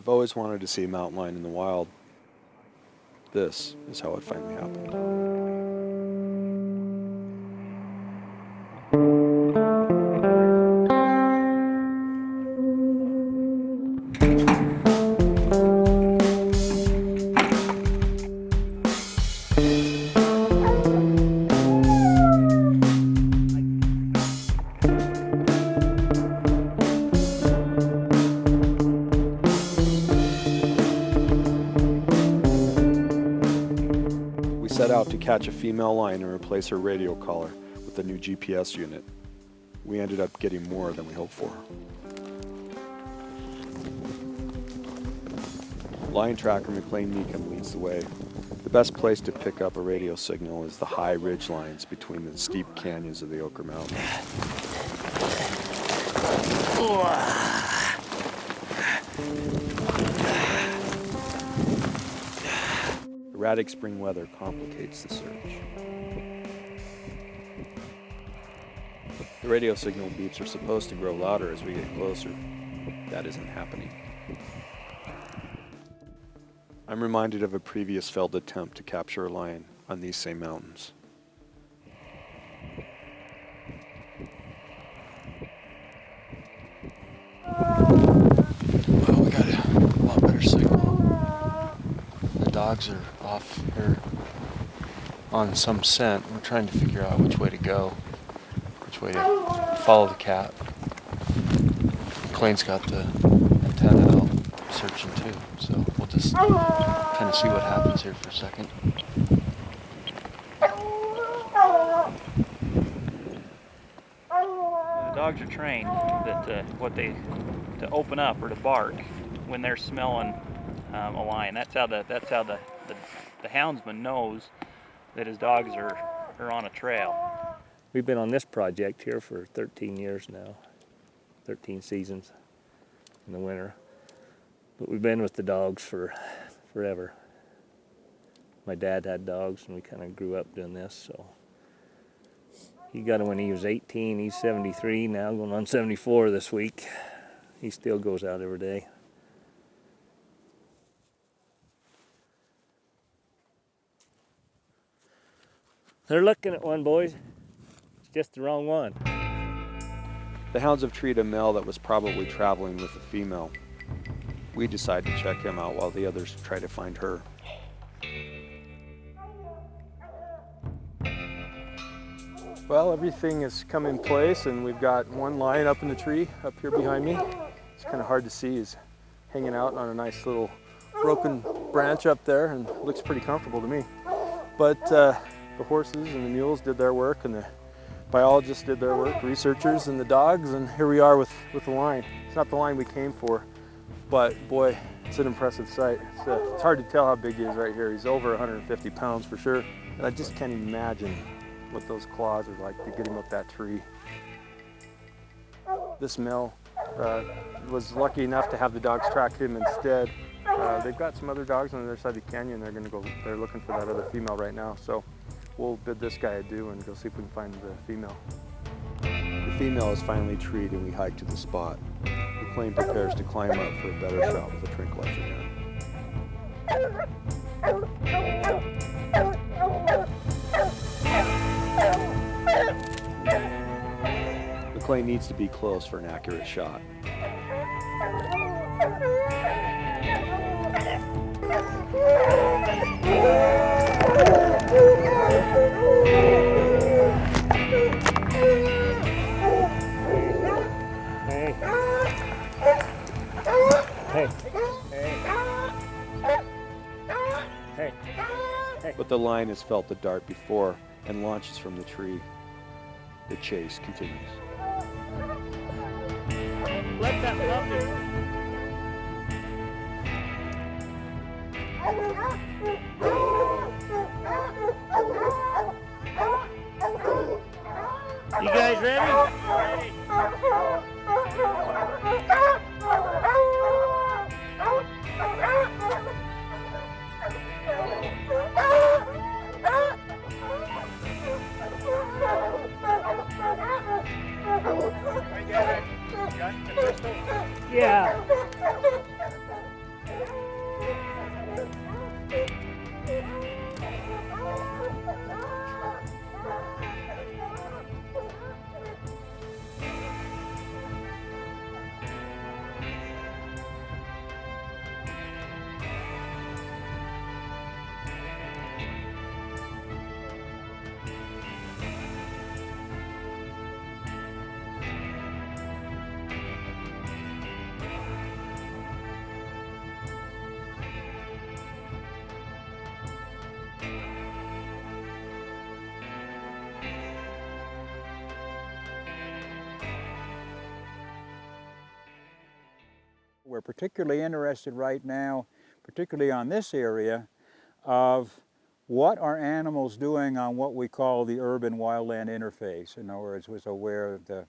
I've always wanted to see a mountain lion in the wild. This is how it finally happened. Set out to catch a female lion and replace her radio collar with a new GPS unit. We ended up getting more than we hoped for. Lion tracker McLean Meekum leads the way. The best place to pick up a radio signal is the high ridge lines between the steep canyons of the Oquirrh Mountains. Erratic spring weather complicates the search. The radio signal beeps are supposed to grow louder as we get closer. That isn't happening. I'm reminded of a previous failed attempt to capture a lion on these same mountains. Well, we got a lot better signal. The dogs are off here on some scent. We're trying to figure out which way to go, which way to follow the cat. McLean's got the antenna out searching too, so we'll just kind of see what happens here for a second. The dogs are trained that to open up or to bark when they're smelling a lion. That's how the houndsman knows that his dogs are on a trail. We've been on this project here for 13 years now, 13 seasons in the winter. But we've been with the dogs for forever. My dad had dogs and we kind of grew up doing this, so. He got him when he was 18, he's 73 now, going on 74 this week. He still goes out every day. They're looking at one, boys. It's just the wrong one. The hounds have treated a male that was probably traveling with a female. We decide to check him out while the others try to find her. Well, everything has come in place and we've got one lion up in the tree up here behind me. It's kind of hard to see. He's hanging out on a nice little broken branch up there and looks pretty comfortable to me. But the horses and the mules did their work and the biologists did their work, researchers and the dogs, and here we are with the lion. It's not the lion we came for, but boy, it's an impressive sight. It's hard to tell how big he is right here. He's over 150 pounds for sure, and I just can't imagine what those claws are like to get him up that tree. This male was lucky enough to have the dogs track him instead. They've got some other dogs on the other side of the canyon. They're looking for that other female right now. So we'll bid this guy adieu and go see if we can find the female. The female is finally treed and we hike to the spot. McLean prepares to climb up for a better shot with a tranquilizer gun. McLean needs to be close for an accurate shot. But the lion has felt the dart before and launches from the tree. The chase continues. Let that puppy. You guys ready? Ready. Yeah. we're particularly interested right now, particularly on this area, of what are animals doing on what we call the urban-wildland interface. In other words, was aware of the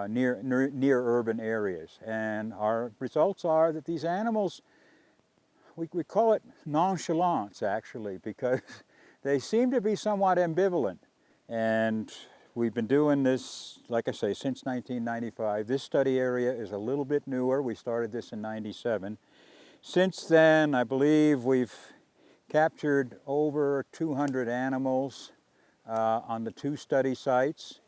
near urban areas. And our results are that these animals, we call it nonchalance actually, because they seem to be somewhat ambivalent. And we've been doing this, like I say, since 1995. This study area is a little bit newer. We started this in '97. Since then, I believe we've captured over 200 animals on the 2 study sites.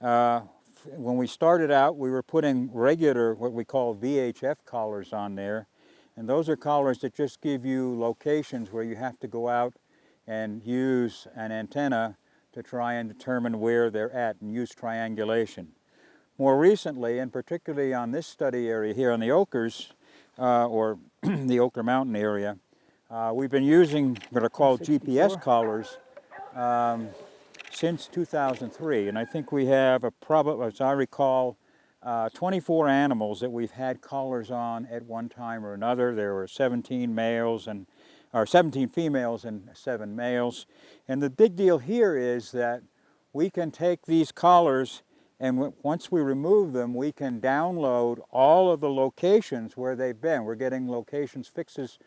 When we started out, we were putting regular, what we call VHF collars on there. And those are collars that just give you locations where you have to go out and use an antenna to try and determine where they're at and use triangulation. More recently, and particularly on this study area here on the Oquirrhs, or the Oquirrh Mountain area, we've been using what are called GPS collars since 2003, and I think we have as I recall, 24 animals that we've had collars on at one time or another. There were 17 males or 17 females and 7 males. And the big deal here is that we can take these collars, and once we remove them, we can download all of the locations where they've been. We're getting locations fixes.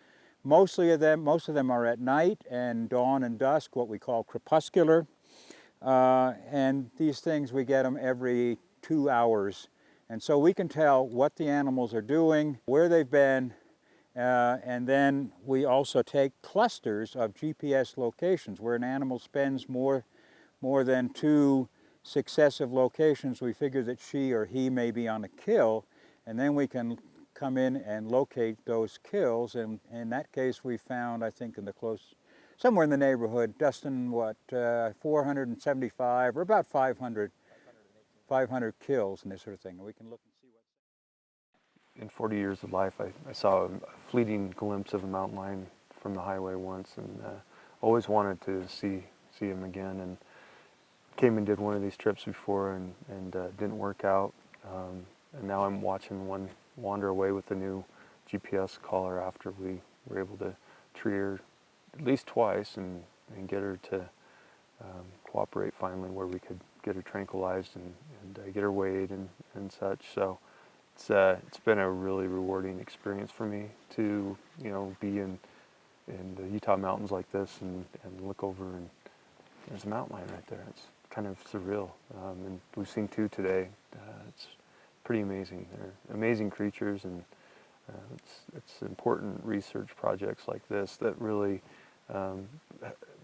Most of them are at night and dawn and dusk, what we call crepuscular. And these things, we get them every 2 hours. And so we can tell what the animals are doing, where they've been, and then we also take clusters of GPS locations where an animal spends more than 2 successive locations. We figure that she or he may be on a kill, and then we can come in and locate those kills. And in that case, we found, I think, somewhere in the neighborhood, Dustin, 475 or about 500 kills and this sort of thing. And we can look and see what. In 40 years of life, I saw a fleeting glimpse of a mountain lion from the highway once, and always wanted to see him again. And came and did one of these trips before, and didn't work out. And now I'm watching one wander away with a new GPS collar after we were able to tree her at least twice and get her to cooperate finally, where we could get her tranquilized and get her weighed and such. So it's been a really rewarding experience for me to be in the Utah mountains like this and look over, and there's a mountain lion right there. It's kind of surreal. And we've seen 2 today. It's pretty amazing. They're amazing creatures, and it's important research projects like this that really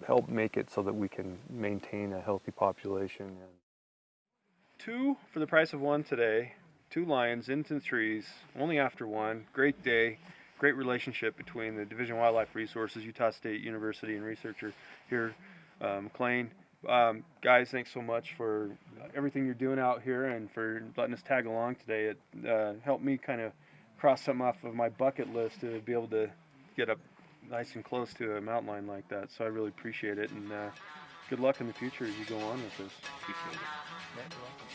help make it so that we can maintain a healthy population. 2 for the price of 1 today. 2 lions into the trees, only after 1. Great day, great relationship between the Division of Wildlife Resources, Utah State University, and researcher here, McLean. Guys, thanks so much for everything you're doing out here and for letting us tag along today. It helped me kind of cross something off of my bucket list to be able to get up nice and close to a mountain lion like that. So I really appreciate it, and good luck in the future as you go on with this. Appreciate it. Yeah, you're welcome.